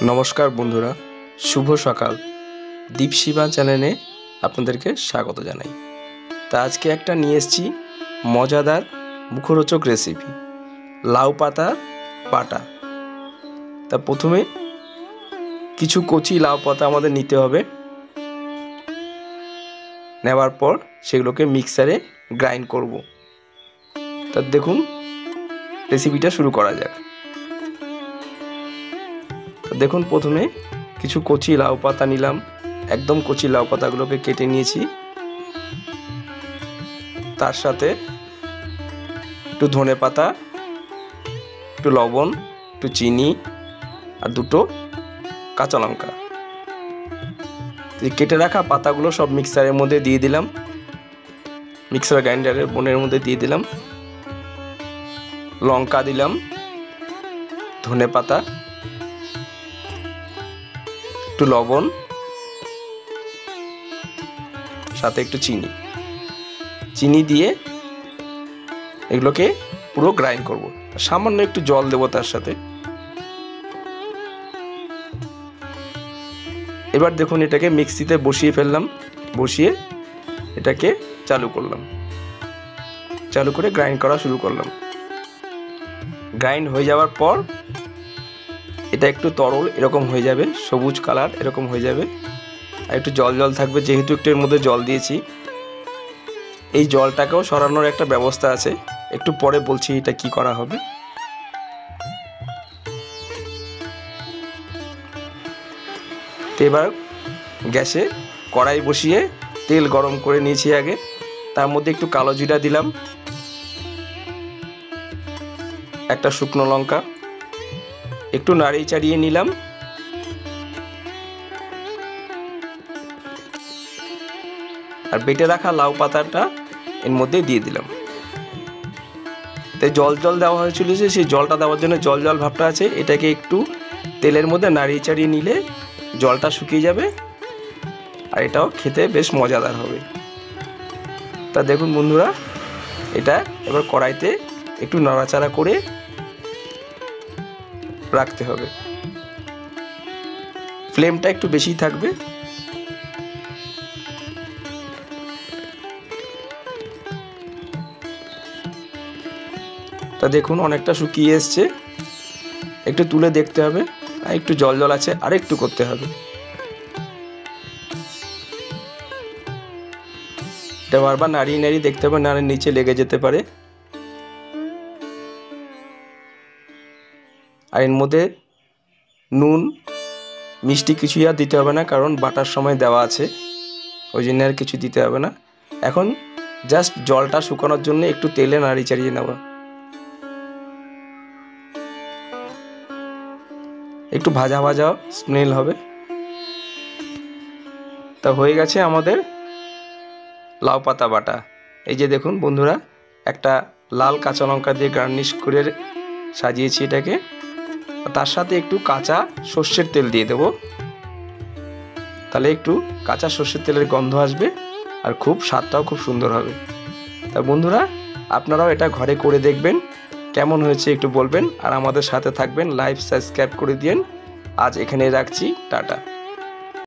নমস্কার বন্ধুরা, শুভ সকাল। দীপশিবা চ্যানেলে আপনাদেরকে স্বাগত জানাই। তা আজকে একটা নিয়ে এসেছি মজাদার মুখরোচক রেসিপি, লাউ পাতার বাটা। তা প্রথমে কিছু কচি লাউ পাতা আমাদের নিতে হবে। নেওয়ার পর সেগুলোকে মিক্সারে গ্রাইন্ড করব। তা দেখুন, রেসিপিটা শুরু করা যাক। দেখুন, প্রথমে কিছু কচি লাউ পাতা নিলাম। একদম কচি লাউ পাতাগুলোকে কেটে নিয়েছি। তার সাথে একটু ধনে পাতা, একটু লবণ, একটু চিনি আর দুটো কাঁচা লঙ্কা। কেটে রাখা পাতাগুলো সব মিক্সারের মধ্যে দিয়ে দিলাম, মিক্সার গ্রাইন্ডারের বোনের মধ্যে দিয়ে দিলাম। লঙ্কা দিলাম, ধনে পাতা, একটু লবণ, সাথে একটু চিনি দিয়ে এগুলোকে পুরো গ্রাইন্ড করব। সামান্য একটু জল দেবো তার সাথে। এবার দেখুন, এটাকে মিক্সিতে বসিয়ে ফেললাম। বসিয়ে এটাকে চালু করলাম। চালু করে গ্রাইন্ড করা শুরু করলাম। গ্রাইন্ড হয়ে যাওয়ার পর এটা একটু তরল এরকম হয়ে যাবে, সবুজ কালার এরকম হয়ে যাবে। আর একটু জল জল থাকবে, যেহেতু একটু এর মধ্যে জল দিয়েছি। এই জলটাকেও সরানোর একটা ব্যবস্থা আছে, একটু পরে বলছি এটা কি করা হবে। তো এবার গ্যাসে কড়াই বসিয়ে তেল গরম করে নিয়েছি আগে। তার মধ্যে একটু কালো জিরা দিলাম, একটা শুকনো লঙ্কা, একটু নাড়িয়ে চাড়িয়ে নিলাম। আর বেটে রাখা লাউ পাতাটা এর মধ্যে দিয়ে দিলাম। তাই জল জল দেওয়া হয়েছিল, যে সেই জলটা দেওয়ার জন্য জল জল ভাবটা আছে। এটাকে একটু তেলের মধ্যে নাড়িয়ে চাড়িয়ে নিলে জলটা শুকিয়ে যাবে, আর এটাও খেতে বেশ মজাদার হবে। তা দেখুন বন্ধুরা, এটা এবার কড়াইতে একটু নাড়াচাড়া করে রাখতে হবে। ফ্লেমটা একটু বেশি থাকবে। তা দেখুন, অনেকটা শুকিয়ে এসছে। একটু তুলে দেখতে হবে, আর একটু জল জল আছে, আর একটু করতে হবে। এটা বারবার নাড়িয়ে নাড়িয়ে দেখতে হবে, নাড়িয়ে নিচে লেগে যেতে পারে। আর এর মধ্যে নুন মিষ্টি কিছুই আর দিতে হবে না, কারণ বাটার সময় দেওয়া আছে, ওই জন্য আর কিছু দিতে হবে না। এখন জাস্ট জলটা শুকানোর জন্য একটু তেলে নাড়িয়ে চাড়িয়ে নেওয়া। একটু ভাজা ভাজা স্মেল হবে। তা হয়ে গেছে আমাদের লাউ পাতা বাটা। এই যে দেখুন বন্ধুরা, একটা লাল কাঁচা লঙ্কা দিয়ে গার্নিশ করে সাজিয়েছি এটাকে। তার সাথে একটু কাঁচা সর্ষের তেল দিয়ে দেব, তাহলে একটু কাঁচা সর্ষের তেলের গন্ধ আসবে, আর খুব স্বাদটাও খুব সুন্দর হবে। তা বন্ধুরা, আপনারাও এটা ঘরে করে দেখবেন, কেমন হয়েছে একটু বলবেন, আর আমাদের সাথে থাকবেন। লাইভ সাবস্ক্রাইব করে দিন। আজ এখানে রাখছি, টাটা।